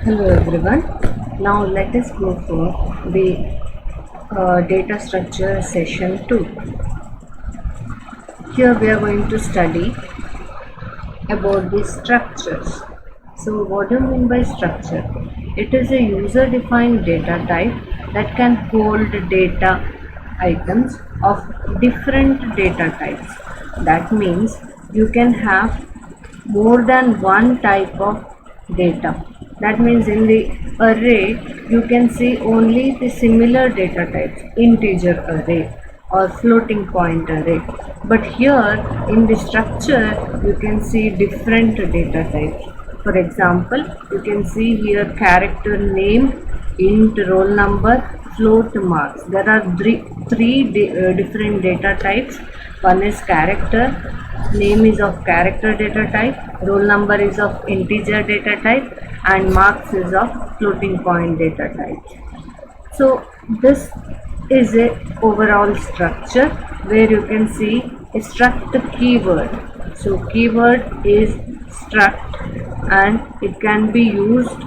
Hello everyone. Now let us go for the data structure session 2. Here we are going to study about the structures. So what do you mean by structure? It is a user defined data type that can hold data items of different data types. That means you can have more than one type of data. That means in the array you can see only the similar data types, integer array or floating point array. But here in the structure you can see different data types. For example, you can see here character name, int roll number, float marks. There are three different data types. One is character, name is of character data type, roll number is of integer data type, and marks is of floating point data type. So this is a overall structure where you can see a struct keyword. So keyword is struct and it can be used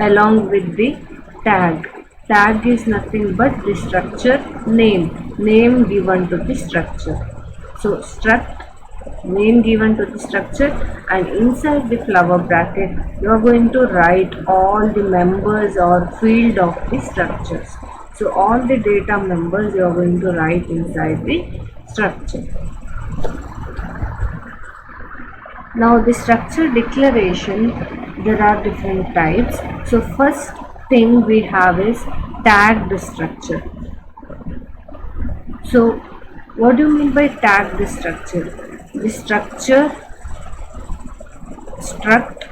along with the tag. Tag is nothing but the structure name given to the structure. So struct name given to the structure, and inside the flower bracket you are going to write all the members or field of the structures. So all the data members you are going to write inside the structure. Now the structure declaration, there are different types. So first thing we have is tagged structure. So what do you mean by tagged structure? The structure, struct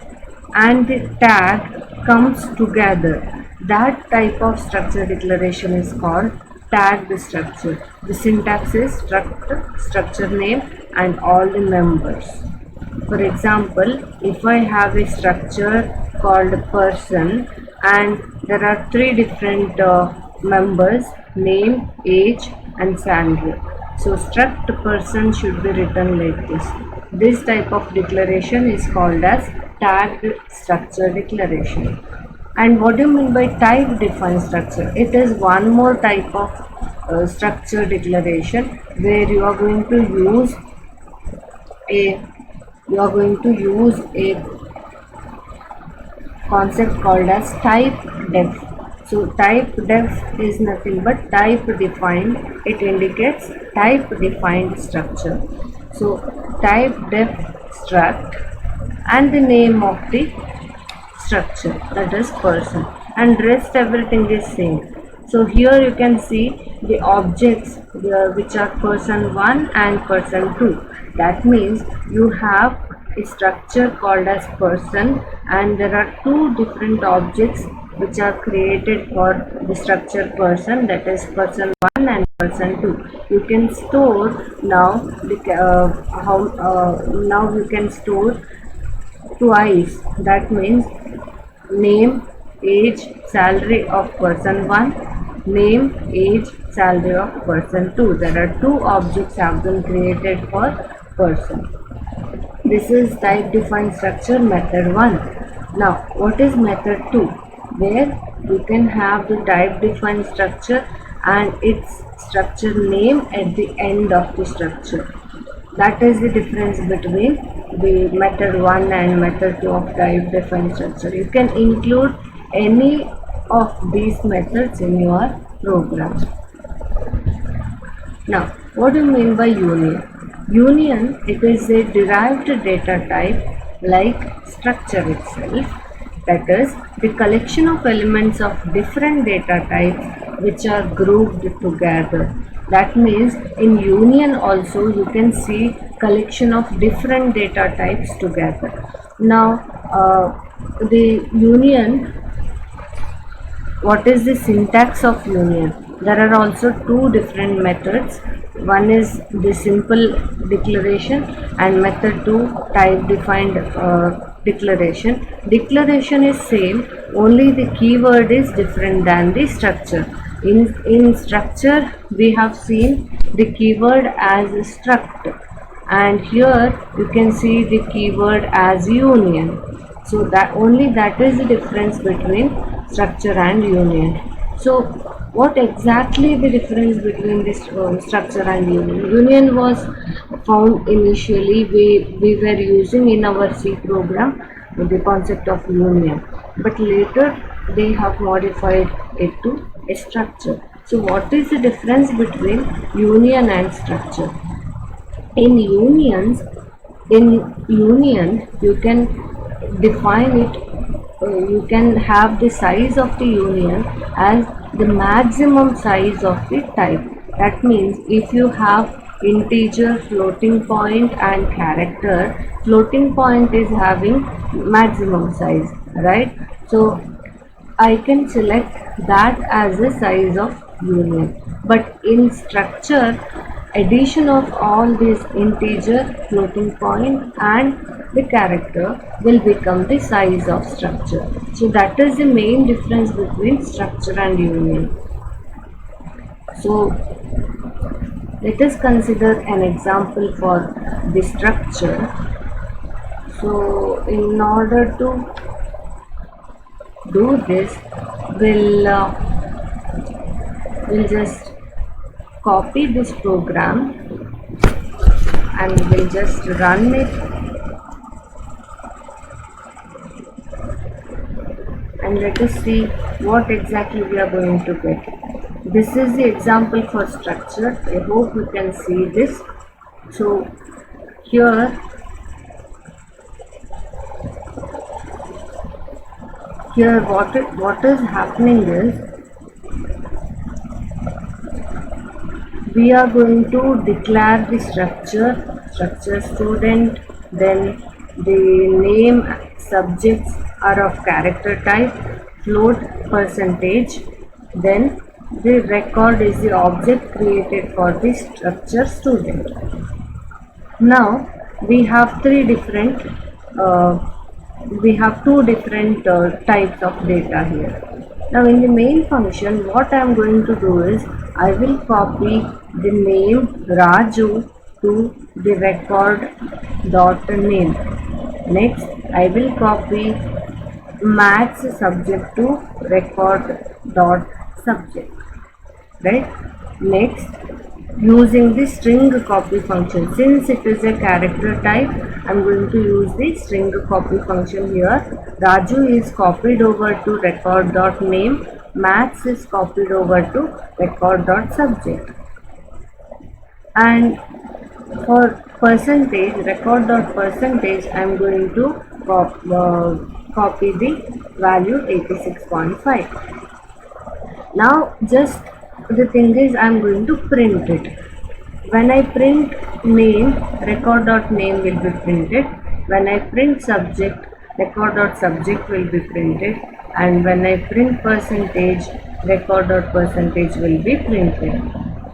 and the tag comes together. That type of structure declaration is called tagged structure. The syntax is struct, structure name and all the members. For example, if I have a structure called person and there are three different members, name, age and salary. So struct person should be written like this. This type of declaration is called as tagged structure declaration. And what do you mean by type defined structure? It is one more type of structure declaration where you are going to use a concept called as type def. So type def is nothing but type defined. It indicates type defined structure. So type def struct and the name of the structure, that is person, and rest everything is same. So here you can see the objects which are person 1 and person 2. That means you have a structure called as person and there are two different objects which are created for the structure person, that is person 1 and person 2. You can store now now you can store twice. That means name, age, salary of person 1, name, age, salary of person 2. There are two objects have been created for person. This is type defined structure method 1. Now what is method 2? Where you can have the type defined structure and its structure name at the end of the structure. That is the difference between the method 1 and method 2 of type defined structure. You can include any of these methods in your program. Now, what do you mean by union? Union, it is a derived data type like structure itself. That is the collection of elements of different data types which are grouped together. That means in union also you can see collection of different data types together. Now the union, what is the syntax of union? There are also two different methods. One is the simple declaration and method 2 type defined declaration. Declaration is same, only the keyword is different than the structure. In structure we have seen the keyword as struct and here you can see the keyword as union. So that only that is the difference between structure and union. So what exactly the difference between this structure and union? Union was found initially, we were using in our C program the concept of union, but later they have modified it to a structure. So what is the difference between union and structure? In unions, in union you can define it, you can have the size of the union as the maximum size of the type. That means if you have integer, floating point and character, floating point is having maximum size, right? So I can select that as the size of union. But in structure, addition of all these integer, floating point and the character will become the size of structure. So that is the main difference between structure and union. So let us consider an example for the structure. So in order to do this, we'll just copy this program and we'll just run it, and let us see what exactly we are going to get. This is the example for structure. I hope you can see this. So here what is happening is, we are going to declare the structure student, then the name, subjects are of character type, float, percentage, then the record is the object created for the structure student. Now we have two different types of data here. Now in the main function, what I am going to do is, I will copy the name Raju to the record dot name. Next I will copy maths subject to record dot subject, right? Next, using the string copy function, since it is a character type, I am going to use the string copy function here. Raju is copied over to record.name, maths is copied over to record.subject, and for percentage, record.percentage, I am going to copy the value 86.5. Now just the thing is, I am going to print it. When I print name, record.name will be printed. When I print subject, record.subject will be printed. And when I print percentage, record.percentage will be printed.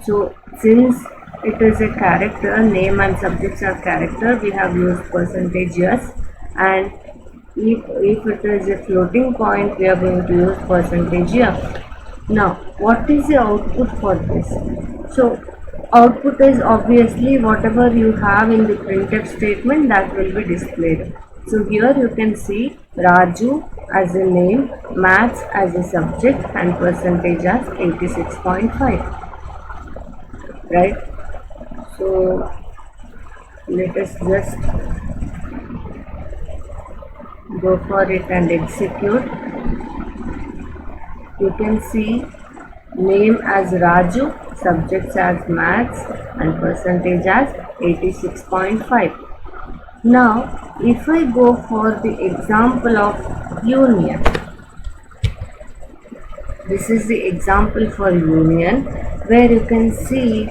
So since it is a character, name and subjects are character, we have used percentage yes. And if it is a floating point, we are going to use percentage yes. Now what is the output for this? So output is obviously whatever you have in the printf statement, that will be displayed. So here you can see Raju as a name, maths as a subject and percentage as 86.5, right? So let us just go for it and execute. You can see name as Raju, subjects as maths and percentage as 86.5. Now if I go for the example of union, this is the example for union, where you can see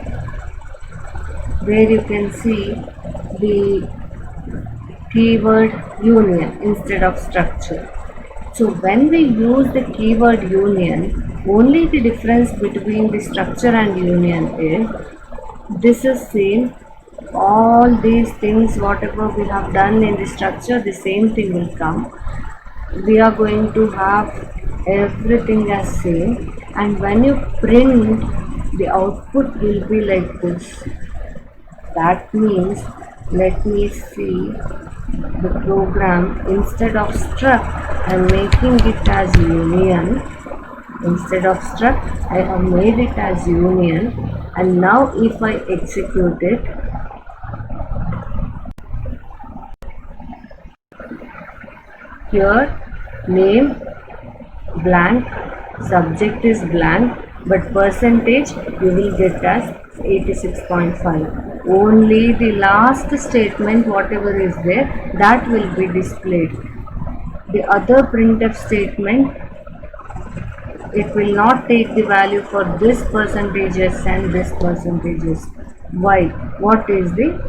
the keyword union instead of structure. So when we use the keyword union, only the difference between the structure and union is, this is same, all these things whatever we have done in the structure, the same thing will come. We are going to have everything as same, and when you print, the output will be like this. That means, let me see, the program, instead of struct, I am making it as union. Instead of struct, I have made it as union, and now if I execute it, here name blank, subject is blank, but percentage you will get as 86.5. Only the last statement, whatever is there, that will be displayed. The other printf statement, it will not take the value for this percentages and this percentages. Why? What is the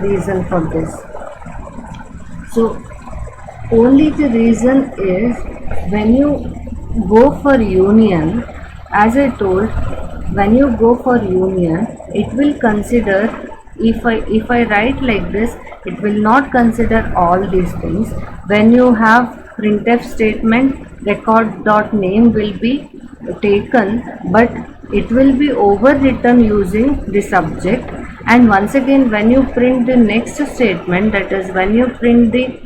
reason for this? So only the reason is, when you go for union, as I told, when you go for union, it will consider, if I write like this, it will not consider all these things. When you have printf statement, record.name will be taken, but it will be overwritten using the subject. And once again, when you print the next statement, that is when you print the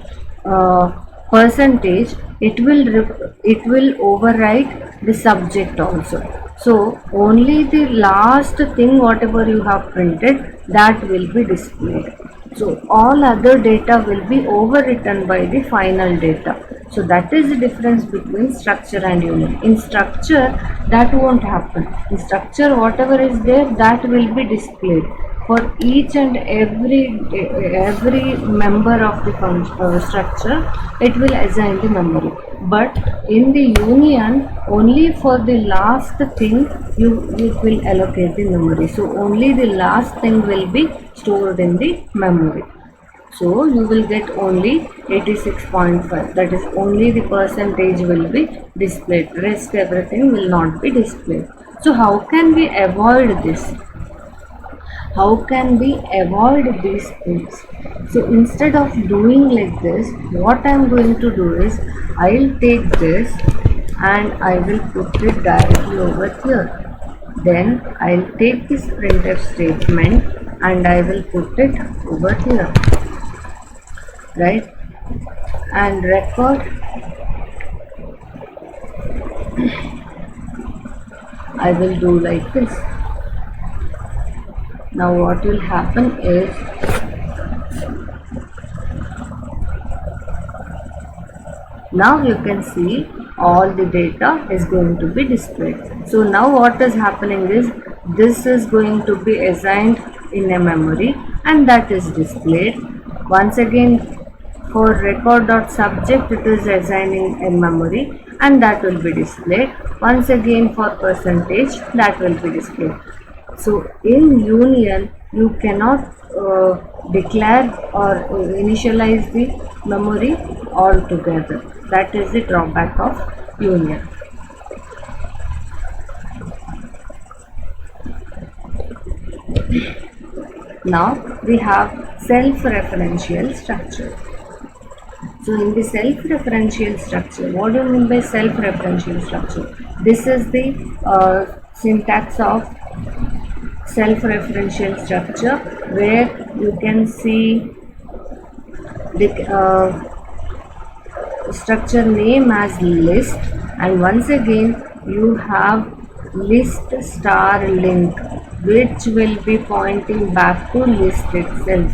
percentage, it will overwrite the subject also. So only the last thing, whatever you have printed, that will be displayed. So all other data will be overwritten by the final data. So that is the difference between structure and union. In structure, that won't happen. In structure, whatever is there, that will be displayed for each and every member of the structure. It will assign the memory. But in the union, only for the last thing you will allocate the memory. So only the last thing will be stored in the memory. So you will get only 86.5, that is only the percentage will be displayed, rest everything will not be displayed. So how can we avoid this? How can we avoid these things? So instead of doing like this, what I am going to do is, I will take this and I will put it directly over here. Then I will take this printf statement and I will put it over here, right? And record, I will do like this. Now what will happen is, now you can see all the data is going to be displayed. So now what is happening is, this is going to be assigned in a memory and that is displayed. Once again, for record.subject, it is assigning a memory and that will be displayed. Once again, for percentage, that will be displayed. So in union, you cannot declare or initialize the memory altogether. That is the drawback of union. Now we have self-referential structure. So in the self-referential structure, what do you mean by self-referential structure? This is the syntax of self-referential structure, where you can see the structure name as list, and once again you have list star link, which will be pointing back to list itself.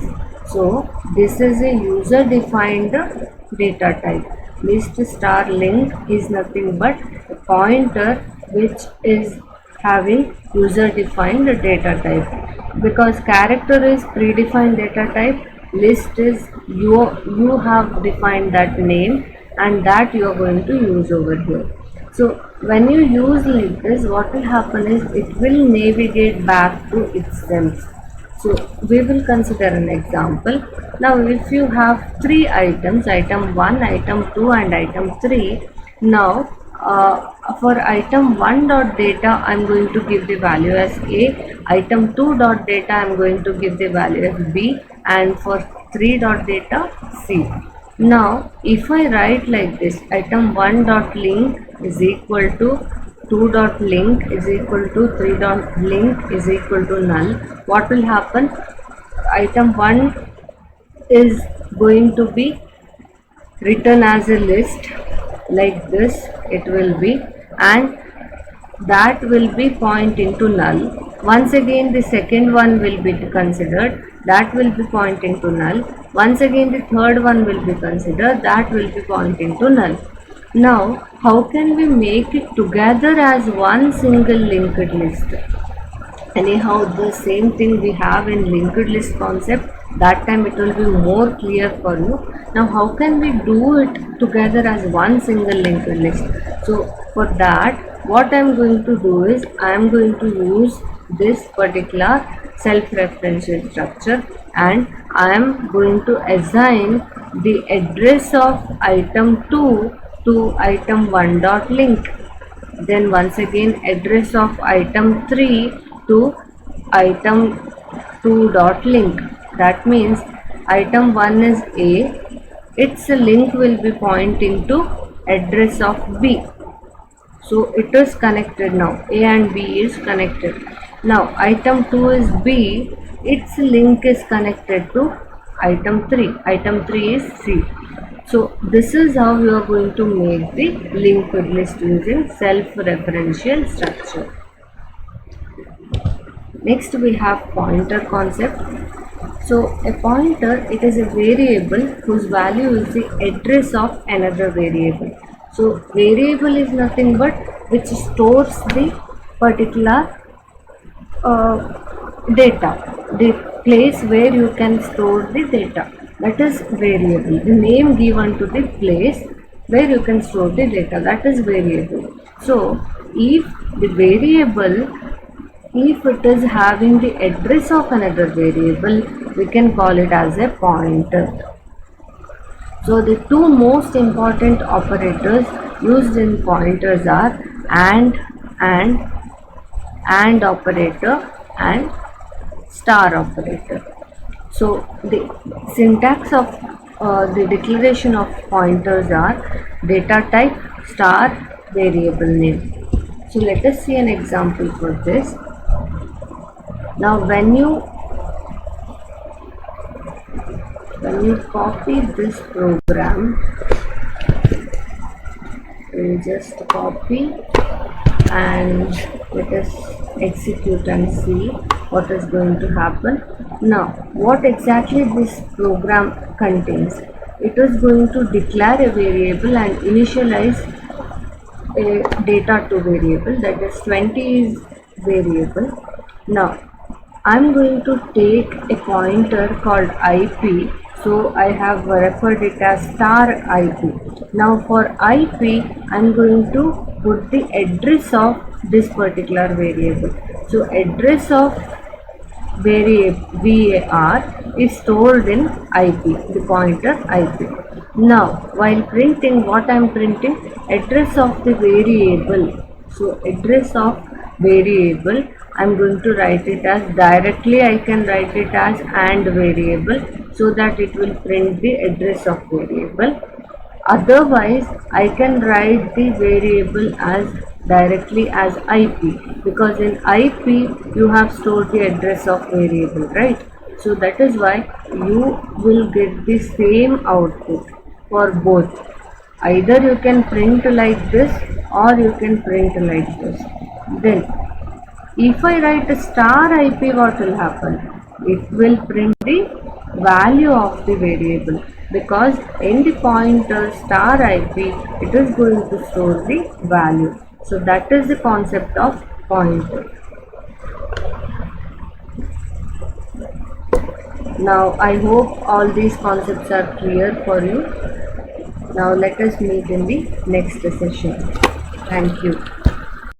So this is a user defined data type. List star link is nothing but a pointer which is having user defined data type. Because character is predefined data type, list is you have defined that name and that you are going to use over here. So when you use like this, what will happen is, it will navigate back to itself. So we will consider an example. Now if you have three items, item 1, item 2 and item 3, now for item 1 dot data, I am going to give the value as A, item 2 dot data I am going to give the value as B, and for 3 dot data C. Now if I write like this, item 1 dot link is equal to 2 dot link is equal to 3 dot link is equal to null, what will happen? Item 1 is going to be written as a list like this. It will be, and that will be pointing to null. Once again the second one will be considered, that will be pointing to null. Once again the third one will be considered, that will be pointing to null. Now how can we make it together as one single linked list? Anyhow, the same thing we have in linked list concept, that time it will be more clear for you. Now how can we do it together as one single linked list? So for that, what I am going to do is, I am going to use this particular self-referential structure, and I am going to assign the address of item 2 to item 1 dot link. Then once again address of item 3 to item 2 dot link. That means item 1 is A, its link will be pointing to address of B. So it is connected now, A and B is connected. Now item 2 is B, its link is connected to item 3, item 3 is C. So this is how you are going to make the linked list using self-referential structure. Next we have pointer concept. So a pointer, it is a variable whose value is the address of another variable. So variable is nothing but which stores the particular data, the place where you can store the data, that is variable. The name given to the place where you can store the data, that is variable. So if the variable, if it is having the address of another variable, we can call it as a pointer. So the two most important operators used in pointers are AND operator and star operator. So the syntax of the declaration of pointers are data type star variable name. So let us see an example for this. Now when you copy this program, we'll just copy and let us execute and see what is going to happen. Now what exactly this program contains? It is going to declare a variable and initialize a data to variable, that is 20 is variable. Now I'm going to take a pointer called IP, so I have referred it as star IP. Now for IP, I'm going to put the address of this particular variable. So address of var is stored in IP, the pointer IP. Now while printing, what I am printing? Address of the variable. So address of variable, I am going to write it as, directly I can write it as AND variable, so that it will print the address of variable. Otherwise I can write the variable as directly as IP, because in IP you have stored the address of variable, right? So that is why you will get the same output for both. Either you can print like this or you can print like this. Then if I write a star IP, what will happen? It will print the value of the variable, because in the pointer star IP, it is going to store the value. So that is the concept of pointer. Now I hope all these concepts are clear for you. Now let us meet in the next session. Thank you.